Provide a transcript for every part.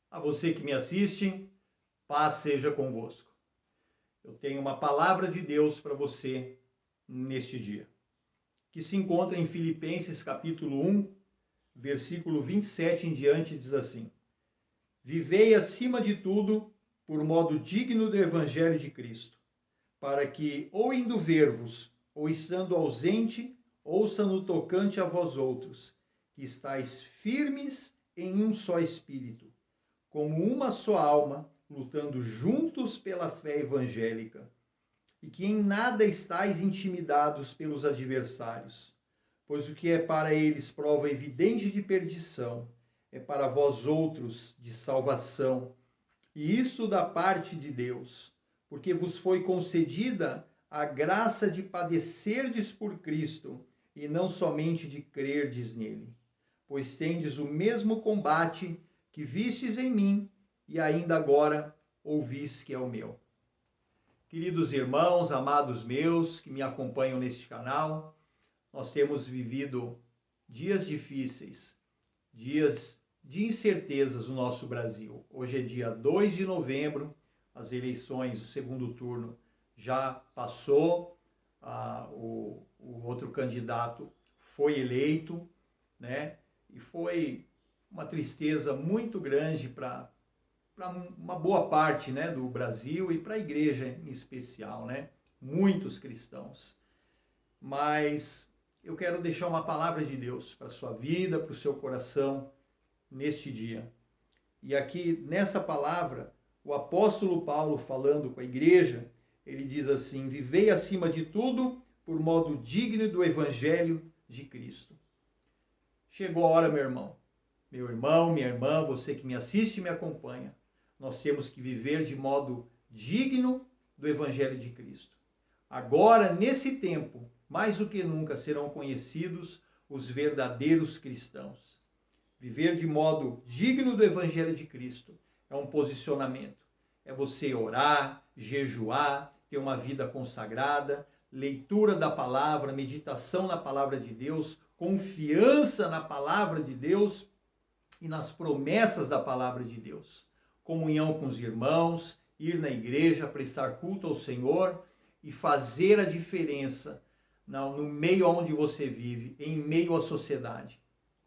A você que me assiste, paz seja convosco. Eu tenho uma palavra de Deus para você neste dia, que se encontra em Filipenses capítulo 1, versículo 27 em diante, diz assim: Vivei acima de tudo por modo digno do evangelho de Cristo, para que, ou indo ver-vos, ou estando ausente, ouça no tocante a vós outros, que estáis firmes em um só espírito, como uma só alma, lutando juntos pela fé evangélica, e que em nada estáis intimidados pelos adversários, pois o que é para eles prova evidente de perdição, é para vós outros de salvação, e isso da parte de Deus, porque vos foi concedida a graça de padecerdes por Cristo, e não somente de crerdes nele, pois tendes o mesmo combate que vistes em mim e ainda agora ouvis que é o meu. Queridos irmãos, amados meus que me acompanham neste canal, nós temos vivido dias difíceis, dias de incertezas no nosso Brasil. Hoje é dia 2 de novembro, as eleições, o segundo turno já passou, o outro candidato foi eleito, né? E foi uma tristeza muito grande para uma boa parte, né, do Brasil e para a igreja em especial, né? Muitos cristãos. Mas eu quero deixar uma palavra de Deus para a sua vida, para o seu coração neste dia. E aqui nessa palavra, o apóstolo Paulo falando com a igreja, ele diz assim: vivei acima de tudo por modo digno do evangelho de Cristo. Chegou a hora, meu irmão, minha irmã, você que me assiste e me acompanha. Nós temos que viver de modo digno do Evangelho de Cristo. Agora, nesse tempo, mais do que nunca serão conhecidos os verdadeiros cristãos. Viver de modo digno do Evangelho de Cristo é um posicionamento. É você orar, jejuar, ter uma vida consagrada, leitura da palavra, meditação na palavra de Deus, confiança na palavra de Deus e nas promessas da palavra de Deus. Comunhão com os irmãos, ir na igreja, prestar culto ao Senhor e fazer a diferença no meio onde você vive, em meio à sociedade.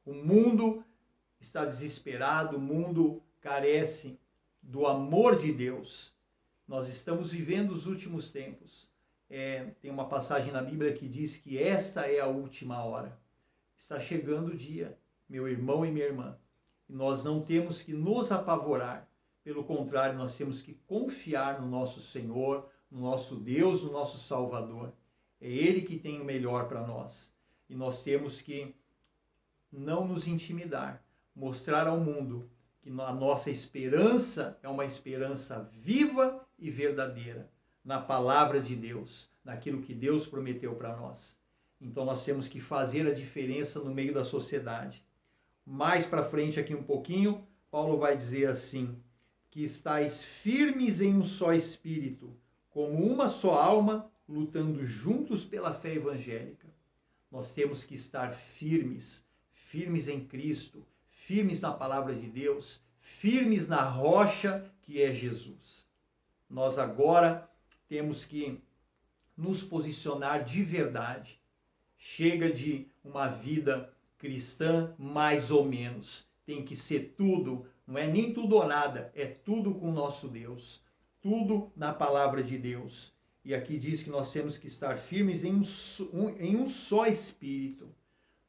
O mundo está desesperado, o mundo carece do amor de Deus. Nós estamos vivendo os últimos tempos. Tem uma passagem na Bíblia que diz que esta é a última hora. Está chegando o dia, meu irmão e minha irmã. E nós não temos que nos apavorar. Pelo contrário, nós temos que confiar no nosso Senhor, no nosso Deus, no nosso Salvador. É Ele que tem o melhor para nós. E nós temos que não nos intimidar, mostrar ao mundo que a nossa esperança é uma esperança viva e verdadeira, na palavra de Deus, naquilo que Deus prometeu para nós. Então nós temos que fazer a diferença no meio da sociedade. Mais para frente aqui um pouquinho, Paulo vai dizer assim: que estáis firmes em um só espírito, como uma só alma, lutando juntos pela fé evangélica. Nós temos que estar firmes, firmes em Cristo, firmes na palavra de Deus, firmes na rocha que é Jesus. Nós agora temos que nos posicionar de verdade. Chega de uma vida cristã mais ou menos. Tem que ser tudo, não é nem tudo ou nada, é tudo com o nosso Deus. Tudo na palavra de Deus. E aqui diz que nós temos que estar firmes em um só espírito.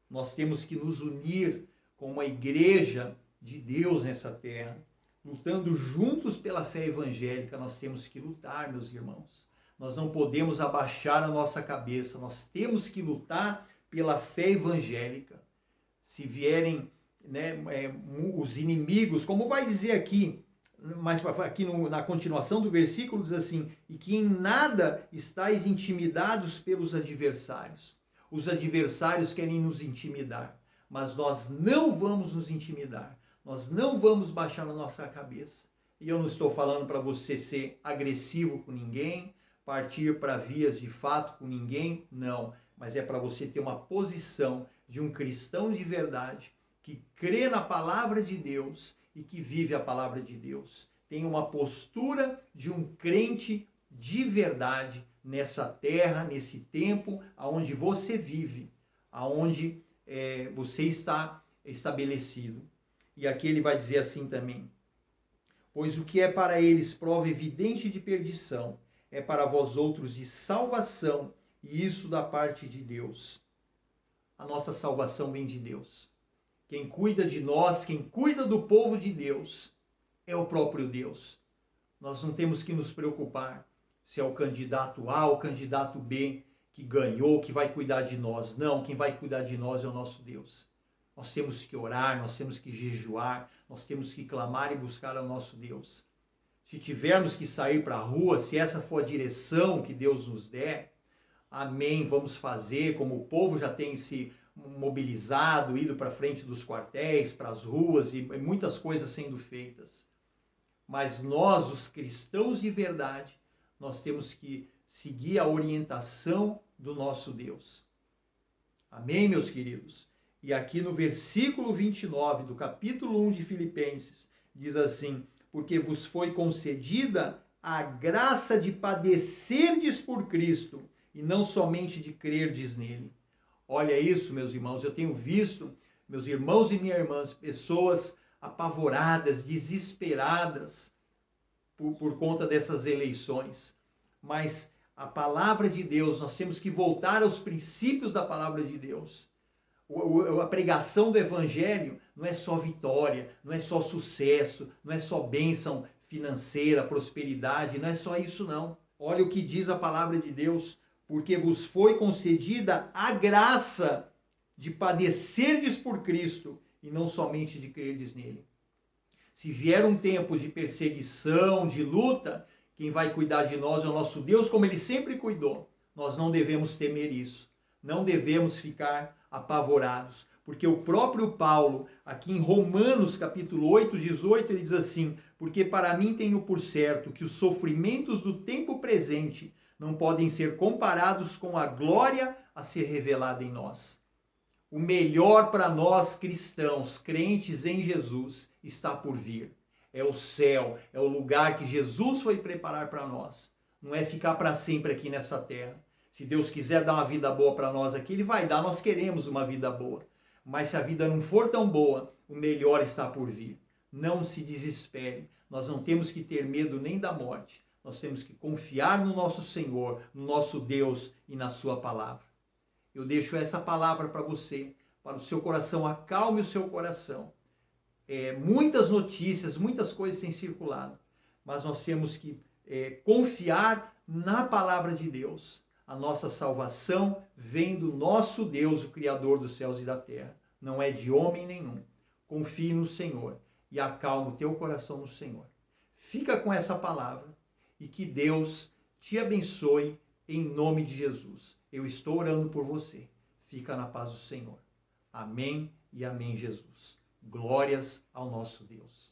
Nós temos que nos unir com uma igreja de Deus nessa terra. Lutando juntos pela fé evangélica, nós temos que lutar, meus irmãos. Nós não podemos abaixar a nossa cabeça, nós temos que lutar pela fé evangélica. Se vierem, né, os inimigos, como vai dizer aqui, mas aqui na continuação do versículo diz assim: e que em nada estáis intimidados pelos adversários. Os adversários querem nos intimidar, mas nós não vamos nos intimidar, nós não vamos baixar a nossa cabeça. E eu não estou falando para você ser agressivo com ninguém, partir para vias de fato com ninguém, não. Mas é para você ter uma posição de um cristão de verdade, que crê na palavra de Deus e que vive a palavra de Deus. Tem uma postura de um crente de verdade nessa terra, nesse tempo aonde você vive, aonde você está estabelecido. E aqui ele vai dizer assim também: pois o que é para eles prova evidente de perdição, é para vós outros de salvação, e isso da parte de Deus. A nossa salvação vem de Deus. Quem cuida de nós, quem cuida do povo de Deus, é o próprio Deus. Nós não temos que nos preocupar se é o candidato A ou o candidato B que ganhou, que vai cuidar de nós. Não, quem vai cuidar de nós é o nosso Deus. Nós temos que orar, nós temos que jejuar, nós temos que clamar e buscar ao nosso Deus. Se tivermos que sair para a rua, se essa for a direção que Deus nos der, amém, vamos fazer, como o povo já tem se mobilizado, ido para frente dos quartéis, para as ruas e muitas coisas sendo feitas. Mas nós, os cristãos de verdade, nós temos que seguir a orientação do nosso Deus. Amém, meus queridos? E aqui no versículo 29 do capítulo 1 de Filipenses, diz assim: porque vos foi concedida a graça de padecerdes por Cristo, e não somente de crerdes nele. Olha isso, meus irmãos, eu tenho visto, meus irmãos e minhas irmãs, pessoas apavoradas, desesperadas por conta dessas eleições. Mas a palavra de Deus, nós temos que voltar aos princípios da palavra de Deus. A pregação do evangelho não é só vitória, não é só sucesso, não é só bênção financeira, prosperidade, não é só isso não. Olha o que diz a palavra de Deus: porque vos foi concedida a graça de padecerdes por Cristo e não somente de crerdes nele. Se vier um tempo de perseguição, de luta, quem vai cuidar de nós é o nosso Deus, como ele sempre cuidou. Nós não devemos temer isso. Não devemos ficar apavorados, porque o próprio Paulo, aqui em Romanos capítulo 8, 18, ele diz assim: porque para mim tenho por certo que os sofrimentos do tempo presente não podem ser comparados com a glória a ser revelada em nós. O melhor para nós cristãos, crentes em Jesus, está por vir. É o céu, é o lugar que Jesus foi preparar para nós. Não é ficar para sempre aqui nessa terra. Se Deus quiser dar uma vida boa para nós aqui, Ele vai dar. Nós queremos uma vida boa. Mas se a vida não for tão boa, o melhor está por vir. Não se desespere. Nós não temos que ter medo nem da morte. Nós temos que confiar no nosso Senhor, no nosso Deus e na sua palavra. Eu deixo essa palavra para você, para o seu coração. Acalme o seu coração. Muitas notícias, muitas coisas têm circulado. Mas nós temos que confiar na palavra de Deus. A nossa salvação vem do nosso Deus, o Criador dos céus e da terra. Não é de homem nenhum. Confie no Senhor e acalma o teu coração no Senhor. Fica com essa palavra e que Deus te abençoe em nome de Jesus. Eu estou orando por você. Fica na paz do Senhor. Amém e amém, Jesus. Glórias ao nosso Deus.